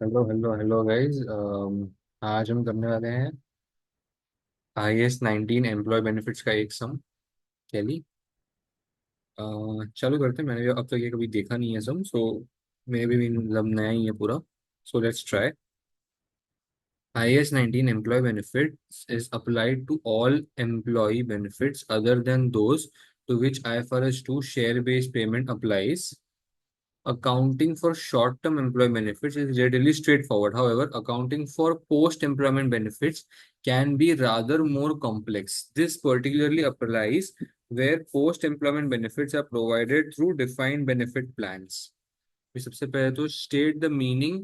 Hello hello hello guys. आज हम करने वाले हैं IS-19 एम्प्लॉय बेनिफिट्स का एक सम। चलिए चालू करते हैं। मैंने अब तक ये कभी देखा नहीं है सम, सो मे भी मतलब नया ही है पूरा। So let's try. IS-19 employee benefits is applied to all employee benefits other than those to which IFRS 2 share-based payment applies. Accounting for short-term employee benefits is readily straightforward. However, accounting for post-employment benefits can be rather more complex. This particularly applies where post-employment benefits are provided through defined benefit plans. सबसे पहले तो state the meaning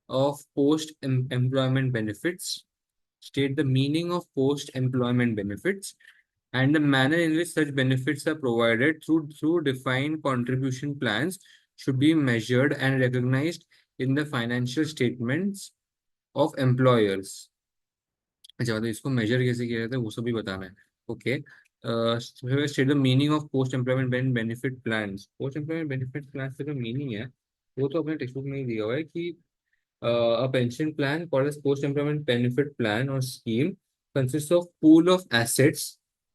of post-employment benefits. State the meaning of post-employment benefits and the manner in which such benefits are provided through defined contribution plans should be measured and recognized in the financial statements of employers. अच्छा, मतलब इसको major कैसे किया जाता है वो सब भी बताना है। Okay. State the meaning of post employment benefit plans. Post employment benefit plan का जो मीनिंग है वो तो अपने टेक्स्ट बुक में ही दिया हुआ है कि a pension plan called as post-employment benefit plan or scheme consists of pool of assets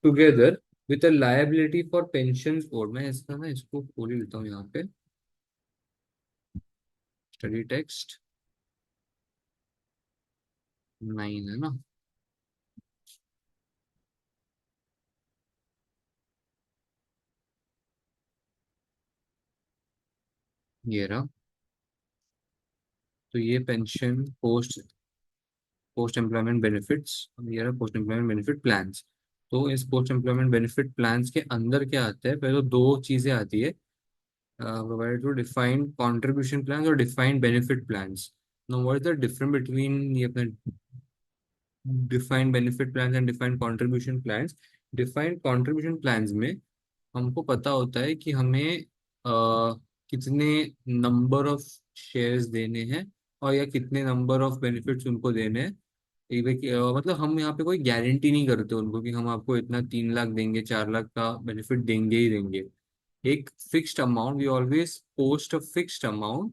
together with a liability for pensions owed। मैं इसका ना इसको खोल ही लेता हूँ यहाँ पे। स्टडी टेक्स्ट 9 है ना। ये रहा। तो ये pension post post employment benefits, ये रहा पोस्ट एम्प्लॉयमेंट बेनिफिट प्लान्स। तो इस पोस्ट एम्प्लॉयमेंट बेनिफिट प्लान्स के अंदर क्या आता है? पहले तो दो चीजें आती है, provided to defined contribution plans or defined benefit plans. Now, what is the difference between ये अपने defined benefit plans and defined contribution plans? Defined contribution plans में हमको पता होता है कि हमें कितने नंबर ऑफ शेयर्स देने हैं और या कितने नंबर ऑफ बेनिफिट्स उनको देने हैं। मतलब हम यहाँ पे कोई गारंटी नहीं करते उनको कि हम आपको इतना 3 लाख देंगे, 4 लाख का बेनिफिट देंगे ही देंगे। एक fixed amount, we always post a fixed amount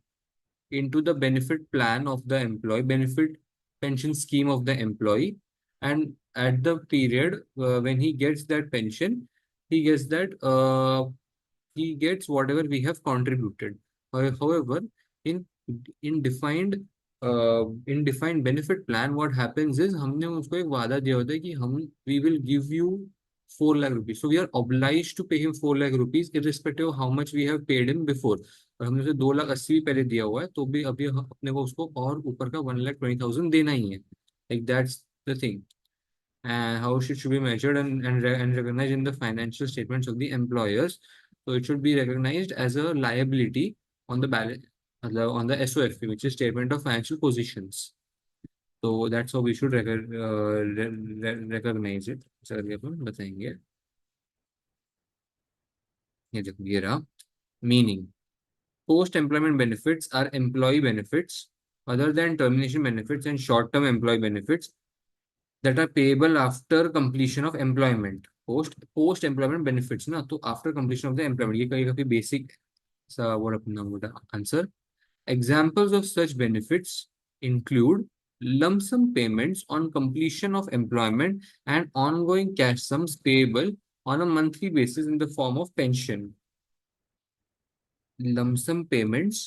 into the benefit plan of the employee, benefit pension scheme of the employee, and at the period when he gets that pension, he gets that he gets whatever we have contributed. However, in in defined in defined benefit plan, what happens is हमने उसको एक वादा दिया होता है कि हम we will give you 4 lakh rupees, so we are obliged to pay him 4 lakh rupees irrespective of how much we have paid him before। और हमने उसे 2,80,000 भी पहले दिया हुआ है तो भी अभी अपने को उसको और ऊपर का 1,20,000 देना ही है। Like that's the thing. And how it should be measured and recognized in the financial statements of the employers. So it should be recognized as a liability on the balance, on the SOFP, which is Statement of Financial Positions. So that's how we should recognize it। Sir आगे अपन बताएंगे। ये देखो ये रहा meaning. Post employment benefits are employee benefits other than termination benefits and short term employee benefits that are payable after completion of employment। Post employment benefits ना, तो after completion of the employment, ये कहीं काफी basic सा वो अपना मोटा answer. Examples of such benefits include lump sum payments on completion of employment and ongoing cash sums payable on a monthly basis in the form of pension। Lump sum payments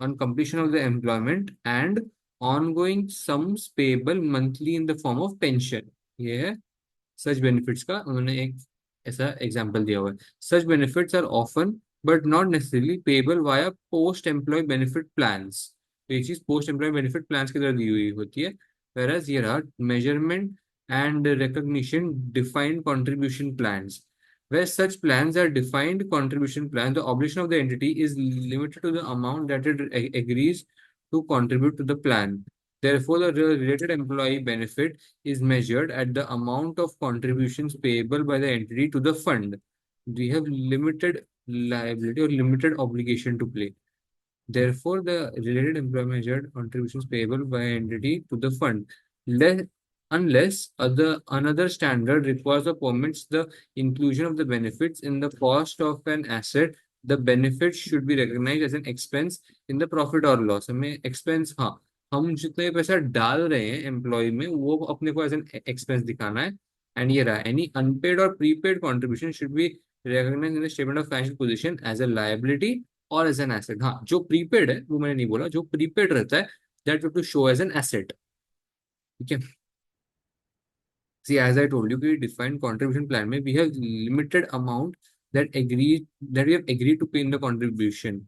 on completion of the employment and ongoing sums payable monthly in the form of pension। ये है such benefits का उन्होंने एक ऐसा example दिया हुआ है। Such benefits are often but not necessarily payable via post employ benefit plans. तो ये चीज पोस्ट एम्प्लॉय बेनिफिट प्लान्स की तरह दी हुई होती है। whereas ये रहा measurement and recognition defined contribution plans। Where such plans are defined contribution plans, the obligation of the entity is limited to the amount that it agrees to contribute to the plan। Therefore, the related employee benefit is measured at the amount of contributions payable by the entity to the fund। We have limited liability or limited obligation to pay। Therefore, the related employee measured contributions payable by entity to the fund, less, unless another standard requires or permits the inclusion of the benefits in the cost of an asset the benefit should be recognised as an expense in the profit और loss. हमें expense, हाँ, हम जितने पैसा डाल रहे हैं employ में वो अपने को एज एन एक्सपेंस दिखाना है। एंड ये रहा, एनी अनपेड और prepaid contribution should be recognised in the statement of financial position as a liability और एज एन एसेट। हाँ, जो प्रीपेड है वो मैंने नहीं बोला, जो प्रीपेड रहता है that we to show as an asset. ठीक है। See, as I told you, कि defined contribution plan में we have limited amount that we have agreed to pay in the contribution.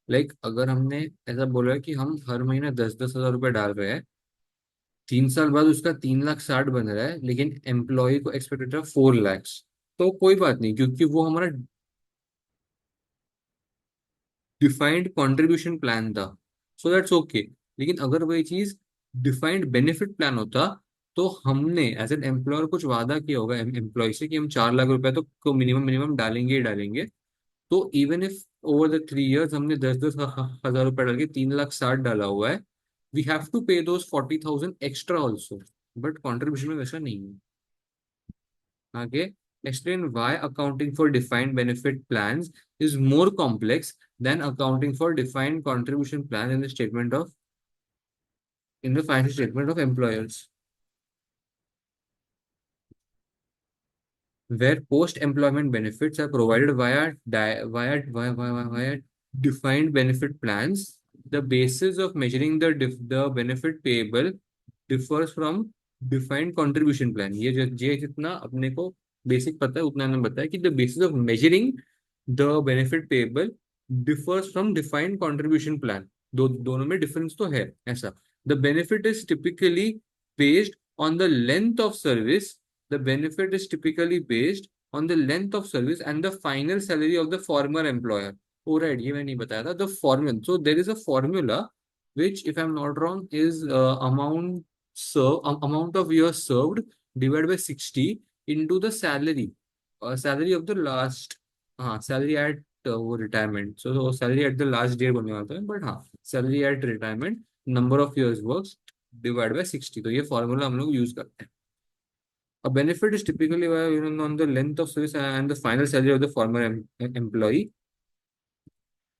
Like अगर हमने ऐसा बोला है कि हम हर महीना 10-10 हज़ार रुपए डाल रहे हैं, 3 साल बाद उसका 3,60,000 बन रहा है, लेकिन एम्प्लॉय को एक्सपेक्टेड था 4 लाख, तो कोई बात नहीं, क्योंकि वो हमारा डिफाइंड कंट्रीब्यूशन प्लान था, सो दैट्स ओके। लेकिन अगर वही चीज डिफाइंड बेनिफिट प्लान होता, तो हमने एज एन एम्प्लॉयर कुछ वादा किया होगा एम्प्लॉय से कि हम 4 लाख रुपए तो मिनिमम मिनिमम डालेंगे ही डालेंगे। तो even if over the 3 years हमने 10-10 हज़ार रुपए डाल के 3,60,000 डाला हुआ है, वी हैव टू पे those 40,000 extra also. But contribution में वैसा नहीं है। आगे, explain why accounting for defined benefit plans is more complex than accounting for defined contribution plan in the statement of in the financial statement of employers, where post-employment benefits are provided via defined benefit plans. The basis of measuring the benefit payable differs from defined contribution plan. ये जितना अपने को basic पता है उतना हमने बताया कि the basis of measuring the benefit payable differs from defined contribution plan. दोनों में डिफरेंस तो है ऐसा। The benefit is typically based on the length of service. The benefit is typically based on the length of service and the final salary of the former employer. Oh, right, ये मैं नहीं बताया था। The formula. So there is a formula which, if I'm not wrong, is amount of years served divided by 60 into the salary, salary of the last, हाँ, salary at वो retirement. So salary at the last day बनने वाला है, but हाँ, salary at retirement, number of years works divided by 60। तो ये formula हम लोग यूज करते हैं। A benefit is typically on the length of service and the final salary of the former employee.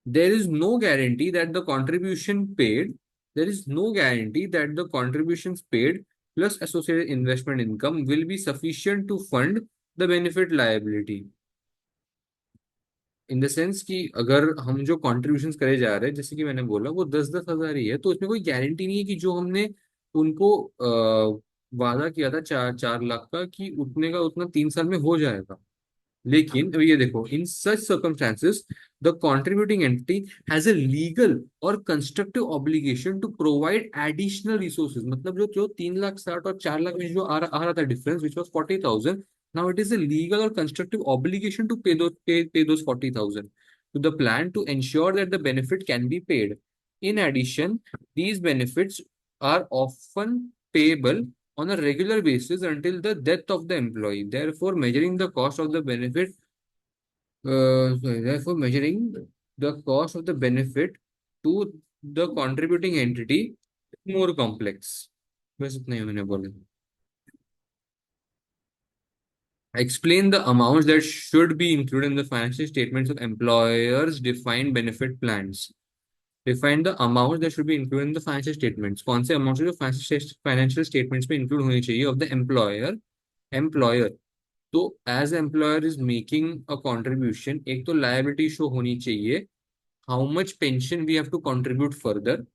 There is no guarantee that the contribution paid, there is no guarantee that the contributions paid plus associated investment income will be sufficient to fund the benefit liability. In the sense कि अगर हम जो contribution करे जा रहे हैं, जैसे कि मैंने बोला, वो 10-10 हज़ार ही है, तो इसमें कोई गारंटी नहीं है कि जो हमने उनको वादा किया था 4-4 लाख का, कि उतने का उतना 3 साल में हो जाएगा। लेकिन अब ये देखो, in such circumstances the contributing entity has a legal और constructive obligation to provide additional resources. मतलब जो जो 3,60,000 और 4 लाख में जो आ रहा था difference, which was 40,000, now it is a legal or constructive obligation to pay those 40,000 to the plan to ensure that the benefit can be paid. In addition, these benefits are often payable on a regular basis until the death of the employee. Therefore, measuring the cost of the benefit, therefore measuring the cost of the benefit to the contributing entity is more complex. बस इतना ही मैंने बोला। Explain the amounts that should be included in the financial statements of employers' defined benefit plans. Define the amounts that should be included in the financial statements. कौन से amount जो financial statements में include होनी चाहिए of the employer. तो as employer is making a contribution, एक तो liability show होनी चाहिए, how much pension we have to contribute further,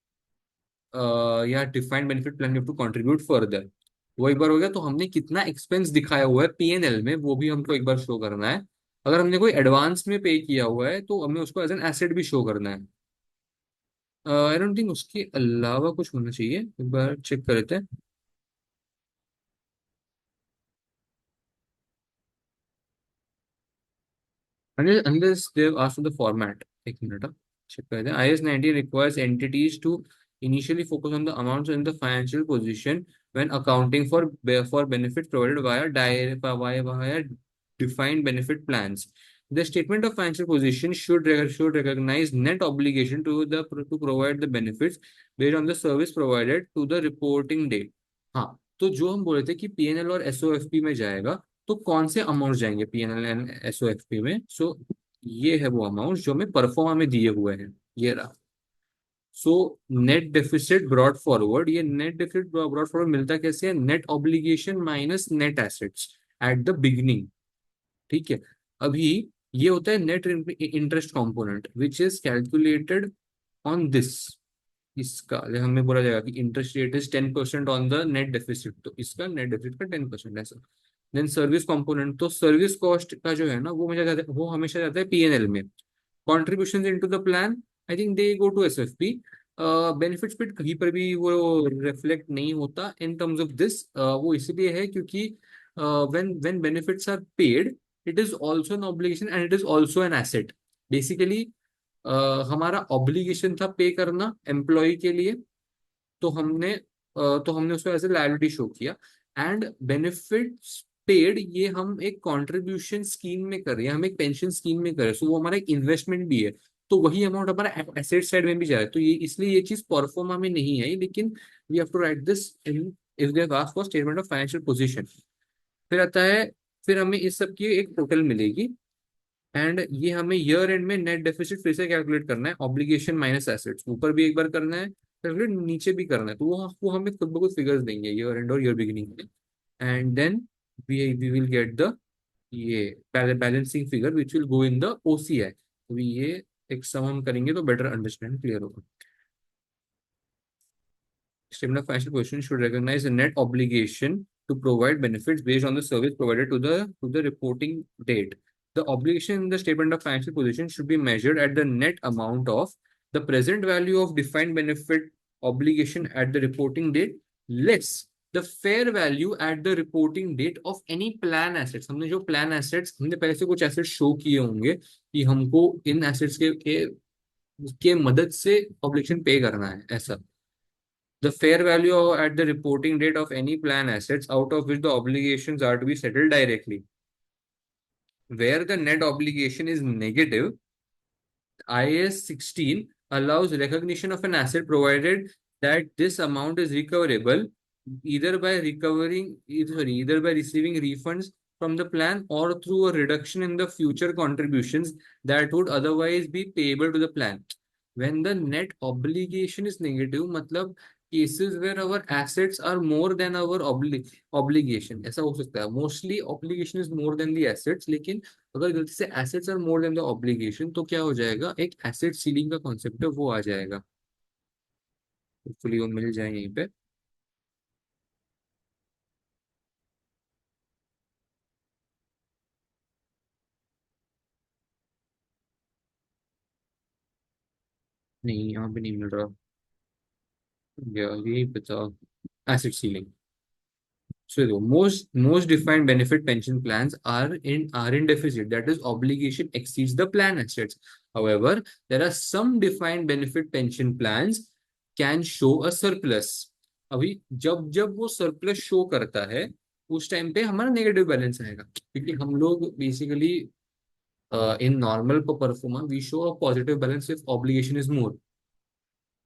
या defined benefit plan you have to contribute further. वो एक बार हो गया, तो हमने कितना एक्सपेंस दिखाया हुआ है पीएनएल में वो भी हमको एक बार शो करना है। अगर हमने कोई एडवांस में पे किया हुआ है तो हमें उसको एज एन एसेट भी शो करना है। आई डोंट थिंक उसके अलावा कुछ होना चाहिए, एक बार चेक कर लेते हैं। Unless they've asked for the format. एक मिनट, check कर दें। IS 19 requires entities to initially focus on the amounts in the financial position when accounting for benefits provided via defined benefit plans. The statement of financial position should recognize net obligation to provide the benefits based on the service provided to the reporting date. हाँ, तो जो हम बोले थे कि PNL और एसओएफपी में जाएगा, तो कौन से अमाउंट जाएंगे पीएनएल एंड एसओएफपी में। सो ये है वो अमाउंट जो हमें परफॉर्मा में दिए हुए हैं, ये रहा। So net deficit brought forward, ये नेट डेफिसिट ब्रॉट फॉरवर्ड मिलता कैसे है, net obligation minus net assets eight the beginning. ठीक है। अभी ये होता है net interest component which is calculated on this. इसका हमें बोला जाएगा कि interest rate is 10% on the net deficit, तो इसका नेट डेफिसिट का 10% ऐसा। देन सर्विस कंपोनेंट, तो सर्विस कॉस्ट का जो है ना वो मुझे जाता है, वो हमेशा जाता है पीएनएल में। Contribution into the plan, I think they go to SFP. Benefit split कहीं पर भी वो रिफ्लेक्ट नहीं होता इन टर्म्स ऑफ दिस, वो इसलिए है क्योंकि when benefits are paid, it is also an obligation and it is also an asset. Basically हमारा ऑब्लिगेशन था पे करना एम्प्लॉय के लिए, तो हमने उसको एज ए लायबिलिटी शो किया। एंड बेनिफिट्स पेड, ये हम एक कंट्रीब्यूशन स्कीम में कर रहे हैं, हम एक पेंशन स्कीम में कर रहे हैं, सो वो हमारा एक इन्वेस्टमेंट भी है। तो वही अमाउंट हमारा एसेट साइड में भी जा रहा है, तो ये इसलिए ये चीज परफॉर्मा में नहीं आई, लेकिन we have to write this in if they ask for statement of financial position. फिर आता है, फिर हमें इस सब की एक टोटल मिलेगी। एंड ये हमें ईयर एंड में नेट डेफिसिट फिर से कैलकुलेट करना है, ऑब्लिगेशन माइनस एसेट्स ऊपर भी एक बार करना है, कैलकुलेट नीचे भी करना है, तो वो हमें खुद ब खुद फिगर्स देंगे ईयर एंड और ईयर बिगिनिंग में। And then we will get the ये balancing figure which will go in the OCI. तो ये एक सम हम करेंगे तो बेटर अंडरस्टैंड क्लियर होगा। Statement of financial position should recognize a net obligation to provide benefits based on the service provided to the reporting date. The obligation in the statement of financial position should be measured at the net amount of the present value of defined benefit obligation at the reporting date less the fair value at the reporting date of any plan assets। हमने जो plan assets, हमने पहले से कुछ assets show किए होंगे कि हमको इन assets के मदद से obligation पे करना है ऐसा। The fair value at the reporting date of any plan assets out of which the obligations are to be settled directly. Where the net obligation is negative, IAS 16 allows recognition of an asset provided that this amount is recoverable either by receiving refunds from the plan or through a reduction in the future contributions that would otherwise be payable to the plan. When the net obligation is negative, मतलब cases where our assets are more than our obligation, ऐसा हो सकता है। Mostly obligation is more than the assets, लेकिन अगर गलती से assets are more than the obligation तो क्या हो जाएगा, एक एसेट सीलिंग का कॉन्सेप्ट है वो आ जाएगा। होपफुली वो मिल जाए यहीं पे। नहीं यहाँ पे नहीं मिल रहा। यही बता, asset ceiling. So most defined benefit pension plans are in deficit. That is, obligation exceeds the plan assets. However, there are some defined benefit pension plans can show a surplus. अभी जब जब वो सरप्लस शो करता है उस time पे हमारा negative balance आएगा, क्योंकि हम लोग basically in normal proforma we show a positive balance if obligation is more.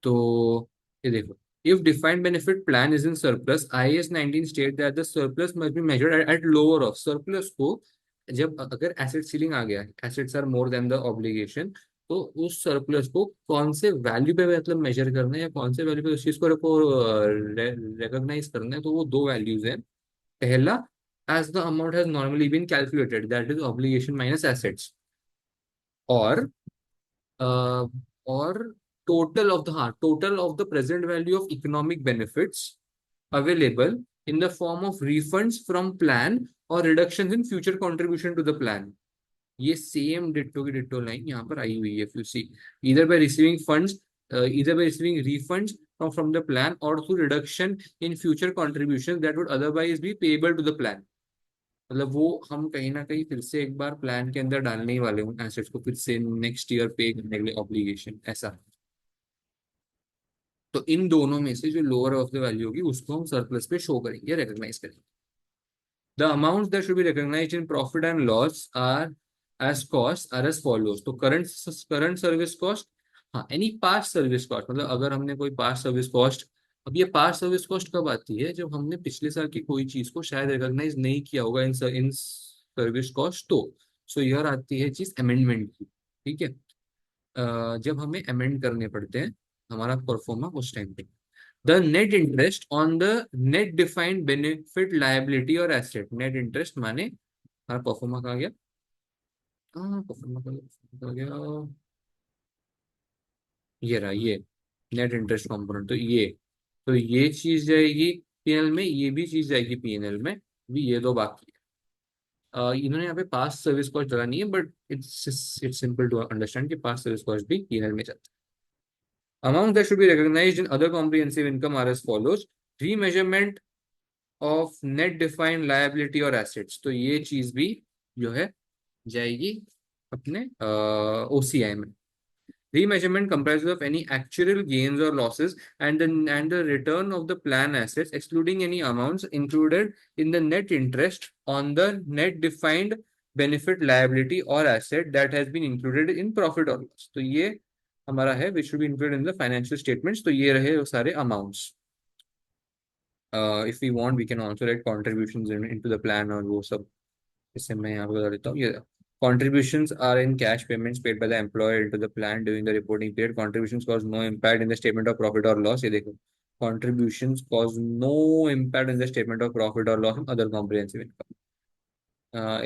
तो ये देखो, if defined benefit plan is in surplus, IAS 19 state that the surplus must be measured at lower of. Surplus को जब अगर asset ceiling आ गया, assets are more than the obligation, तो उस सरप्लस को कौन से वैल्यू पे मतलब मेजर करना है या कौन से वैल्यू पे उस चीज को रिकॉग्नाइज करना है, तो वो दो वैल्यूज हैं। पहला, as the amount has normally been calculated, that is obligation minus assets. और uh, or total of the present value of economic benefits available in the form of refunds from plan or reductions in future contribution to the plan। ये same ditto की ditto line यहाँ पर आई हुई है। If you see, either by receiving funds either by receiving refunds from the plan or through reduction in future contributions that would otherwise be payable to the plan। मतलब वो हम कहीं ना कहीं फिर से एक बार प्लान के अंदर डालने ही वाले हूँ एसेट्स को, फिर से नेक्स्ट ईयर पे करने के लिए ऑब्लिगेशन ऐसा। तो इन दोनों में से जो लोअर ऑफ द वैल्यू होगी उसको हम सरप्लस पे शो करेंगे, रिकॉग्नाइज करेंगे। The amount that should be recognised in profit and loss are as cost are as follows. तो करंट सर्विस कॉस्ट, हाँ एनी पास्ट सर्विस कॉस्ट, मतलब अगर हमने कोई पास्ट सर्विस कॉस्ट, अब ये पास्ट सर्विस कॉस्ट कब आती है, जब हमने पिछले साल की कोई चीज को शायद रिकॉग्नाइज नहीं किया होगा इन सर्विस कॉस्ट। तो सो यार आती है चीज अमेंडमेंट की। ठीक है। जब हमें अमेंड करने पड़ते हैं हमारा परफॉर्मा उस टाइम पे, the net interest on the net defined benefit liability और एसेट। नेट इंटरेस्ट माने हमारा परफॉर्मा कहा गया, हाँ परफॉर्मा कहा गया, ये रहा ये नेट इंटरेस्ट कंपोनेंट। तो ये चीज जाएगी पीएनएल में, ये भी चीज जाएगी पीएनएल में। भी ये दो बाकी है। इन्होंने यहाँ पे पास सर्विस कॉस्ट डाला नहीं है, but it's simple to understand कि पास सर्विस कॉस्ट भी पीएनएल में जाता है। Amount that should be recognised in other comprehensive income are as follows. Remeasurement of net defined liability और एसेट्स, तो ये चीज भी जो है जाएगी अपने ओसीआई में। Remeasurement comprises of any actual gains or losses and the return of the plan assets, excluding any amounts included in the net interest on the net defined benefit liability or asset that has been included in profit or loss। तो ये हमारा है which should be included in the financial statements। तो ये रहे वो सारे amounts। If we want we can also write contributions into the plan और वो सब। इससे मैं यहाँ पे बता देता हूँ ये contributions are in cash payments paid by the employer into the plan during the reporting period। Contributions cause no impact in the statement of profit or loss। ये देखो contributions cause no impact in the statement of profit or loss in other comprehensive income।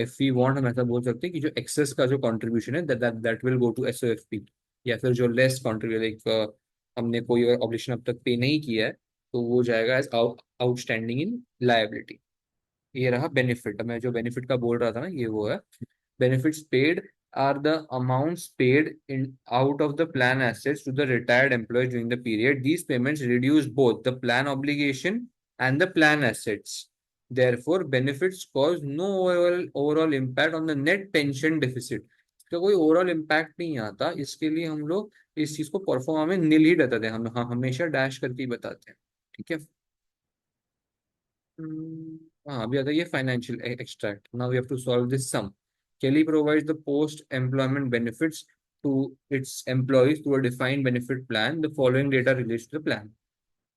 If we want हम ऐसा बोल सकते हैं कि जो access का जो कंट्रीब्यूशन है दैट विल गो टू एसओएफपी, या फिर जो लेस कंट्रीब्यूशन लाइक हमने कोई ऑब्लिगेशन अब तक पे नहीं किया है तो वो जाएगा एज आउटस्टैंडिंग इन लायबिलिटी। ये रहा बेनिफिट। मैं जो बेनिफिट का बोल रहा था ना ये वो है। Benefits paid are the amounts paid in out of the plan assets to the retired employees during the period. These payments reduce both the plan obligation and the plan assets. Therefore, benefits cause no overall impact on the net pension deficit। इसका कोई overall impact नहीं आता, इसके लिए हम लोग इस चीज को परफॉर्मा में नील ही बताते हैं। हम हमेशा डैश करके ही बताते हैं। ठीक है। हाँ अभी आता है ये financial extract. Now we have to solve this sum. Kelly provides the post employment benefits to its employees through a defined benefit plan। The following data relates to the plan।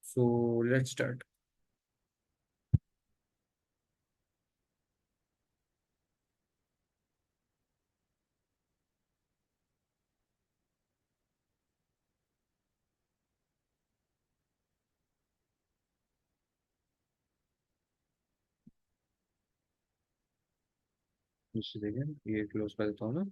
So let's start। देखिए ये close कर देता हूँ ना।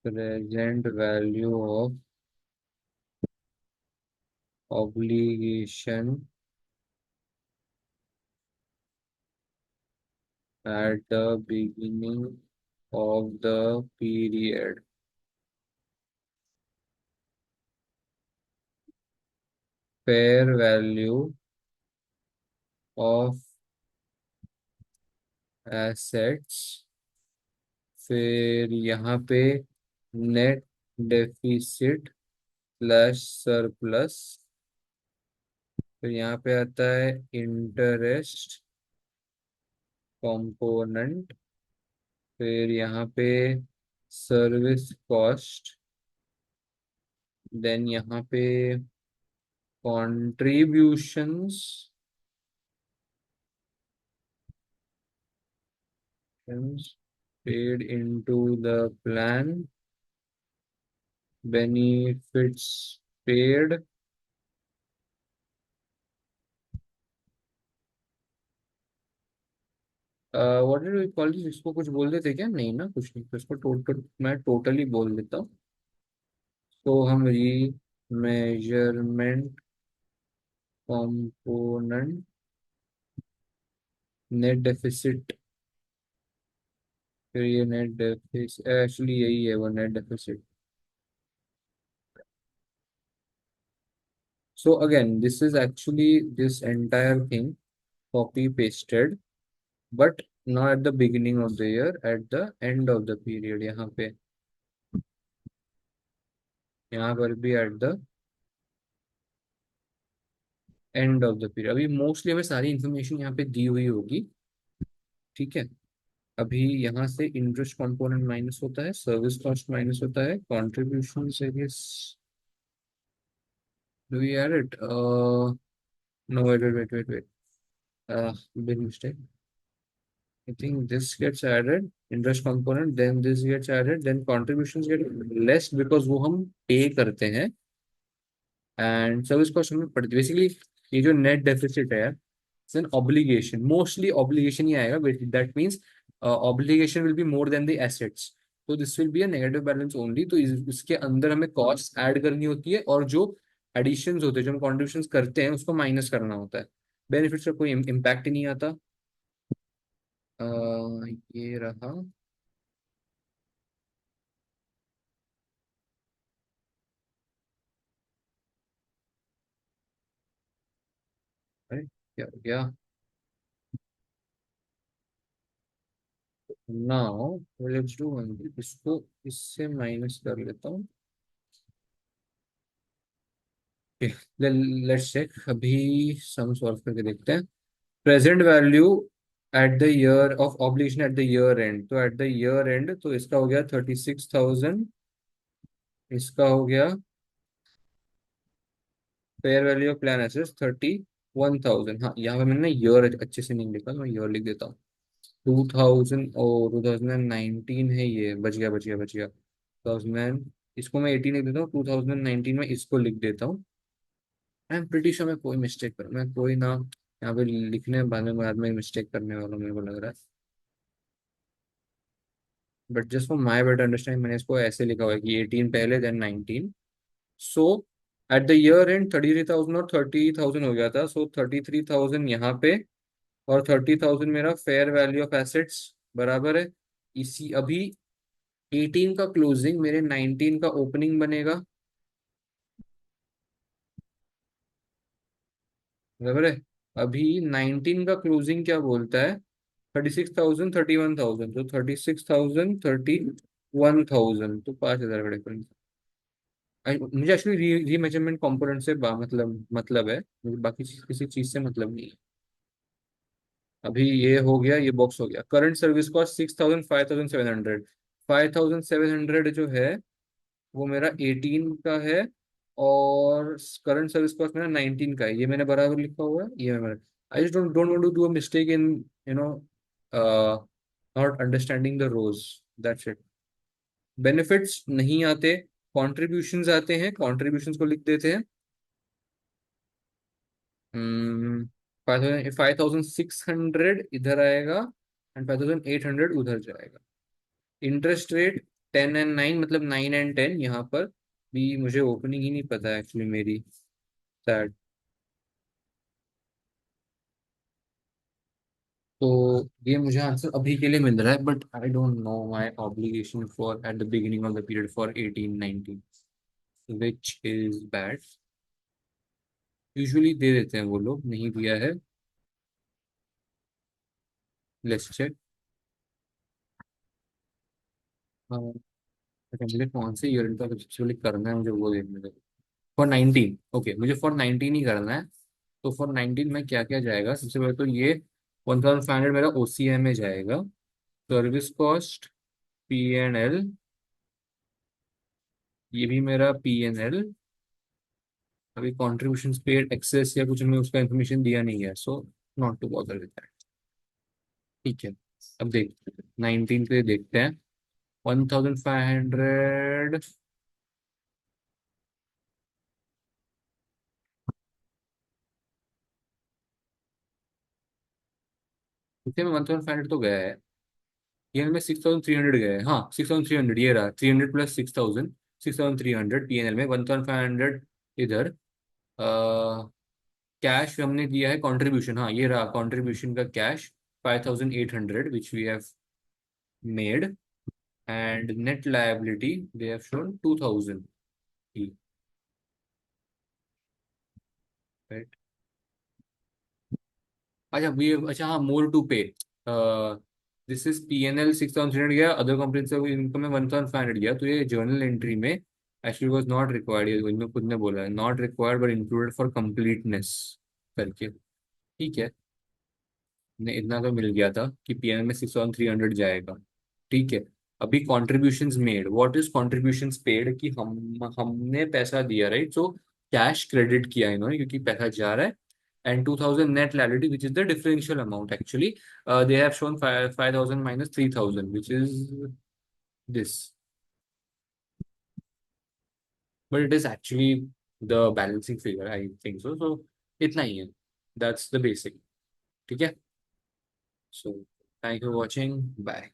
Present value of obligation eight the beginning of the period. Fair value of assets, फिर यहाँ पे net deficit plus surplus, फिर यहाँ पे आता है इंटरेस्ट कंपोनेंट, फिर यहाँ पे सर्विस कॉस्ट, देन यहाँ पे contributions paid into the plan, benefits paid. What did we call this, इसको कुछ बोल देते क्या? नहीं ना, कुछ नहीं, तो इसको टोटल मैं टोटली बोल देता हूँ। तो हम री मेजरमेंट कंपोनेंट नेट डेफिसिट, फिर ये नेट डेफिसिट एक्चुअली यही है वो net deficit. So again this is actually this entire thing copy pasted, but not at the beginning of the year, at the end of the period. यहाँ पर भी at the end of the period. अभी mostly हमें सारी information यहाँ पे दी हुई होगी। ठीक है। अभी यहाँ से इंटरेस्ट कंपोनेंट माइनस होता है, सर्विस कॉस्ट माइनस होता है, कॉन्ट्रीब्यूशन से भी Do we add it? No, wait. Big mistake. I think this gets added, interest component, then this gets added, then contributions get less because वो हम pay करते हैं, एंड सर्विस कॉस्ट हमें पड़ती बेसिकली। ये जो नेट डेफिसिट है it's an obligation, mostly obligation ही आएगा, that means obligation will be more than the assets, तो this will be a negative balance only. तो इसके अंदर हमें कॉस्ट ऐड करनी होती है और जो एडिशंस होते हैं, जो हम कॉन्ट्रीब्यूशन करते हैं उसको माइनस करना होता है। बेनिफिट्स का कोई इम्पैक्ट ही नहीं आता। ये रहा। अरे क्या हो गया? नाउ लेट्स डू वन, इसको इससे माइनस कर लेता हूँ। लेट्स चेक, अभी सम सॉल्व करके देखते हैं। Present value eight the year of obligation eight the year and, तो एट द ईयर एंड तो इसका हो गया 36,000, इसका हो गया fair value of plan assets 31,000। हाँ, यहाँ पे मैंने ईयर अच्छे से नहीं लिखा, तो मैं ईयर लिख देता हूँ। 2000 और 2019 है, ये बच गया 2000, इसको मैं 18 लिख देता हूँ, 2019 में इसको लिख देता हूँ। आई एम प्रिटी श्योर मैं कोई मिस्टेक कर, मैं कोई ना यहाँ पे लिखने बाद में मिस्टेक करने वाला हूँ, मेरे को लग रहा है। But just for my better understanding मैंने इसको ऐसे लिखा हुआ है कि 18 पहले then 19। So at the year end 33,000 और 30,000 हो गया था, सो 33,000 यहाँ पे और 30,000 मेरा फेयर वैल्यू ऑफ एसेट्स बराबर है। इसी अभी 18 का क्लोजिंग मेरे 19 का ओपनिंग बनेगा, बराबर है। अभी 19 का क्लोजिंग क्या बोलता है? 36,000 31,000, तो 36,000 31,000, तो 5,000 का डिफरेंस। मुझे एक्चुअली री मेजरमेंट कंपोनेंट से मतलब है, मुझे बाकी किसी चीज से मतलब नहीं है। अभी ये हो गया, ये बॉक्स हो गया। करंट सर्विस कॉस्ट 6,000 5,700, 5,700 जो है वो मेरा 18 का है, और करंट सर्विस कॉस्ट मेरा 19 का है, ये मैंने बराबर लिखा हुआ है, ये मेरा। I just don't want to do a mistake in you know not understanding the rows, that's it. Benefits नहीं आते, कॉन्ट्रीब्यूशंस आते हैं, कॉन्ट्रीब्यूशंस को लिख देते हैं। 5,600 इधर आएगा एंड 5,800 उधर जाएगा। इंटरेस्ट रेट 10 and 9, मतलब 9 and 10 यहाँ पर भी मुझे ओपनिंग ही नहीं पता एक्चुअली मेरी, सैड। तो ये मुझे आंसर अभी के लिए मिल रहा है, but I don't know my obligation for at the beginning of the period for 18-19, which is bad. Usually दे देते हैं वो लोग, नहीं दिया है। Let's check. अच्छा, मुझे कौन से ईयर का सबसे पहले करना है, मुझे वो देखने दो। फॉर 19, ओके, मुझे फॉर 19 ही करना है। तो फॉर 19 में क्या क्या जाएगा? सबसे पहले तो ये 1,500 मेरा ओसीए में जाएगा। सर्विस कॉस्ट P&L, ये भी मेरा P&L। अभी कॉन्ट्रीब्यूशन पेड एक्सेस या कुछ हमें उसका इन्फॉर्मेशन दिया नहीं है, so not to bother with that. ठीक है, अब देखते हैं 19 पे देखते हैं। 1,500, इतने में 1,500 तो गया है। ये में 6,300 गया है, हाँ 6,300, ये रहा 300 प्लस 6,000, 6,300 P&L में 1,500 इधर। कैश हमने दिया है कंट्रीब्यूशन, हाँ ये रहा कंट्रीब्यूशन का cash 5,800 which we have made, and net liability they have shown 2,000 ही, राइट। अच्छा वी, अच्छा हाँ, more to pay. This is P&L 6,300 गया, अदर कंपनी से इनकम में 1,500 गया, तो ये जर्नल एंट्री में एक्चुअली वॉज नॉट रिक्वायर्ड, ये इनमें खुद ने बोला है not required but included for completeness करके। ठीक है, ने इतना तो मिल गया था कि P&L में 6,300 जाएगा। ठीक है, अभी contributions made, what is contributions paid, कि हमने पैसा दिया, राइट। सो कैश क्रेडिट किया इन्होंने क्योंकि पैसा जा रहा है. And 2000 net liability which is the differential amount actually. They have shown 5000 minus 3000 which is this. But it is actually the balancing figure I think so इतना ही है. That's the basic. ठीक है. So thank you for watching. Bye.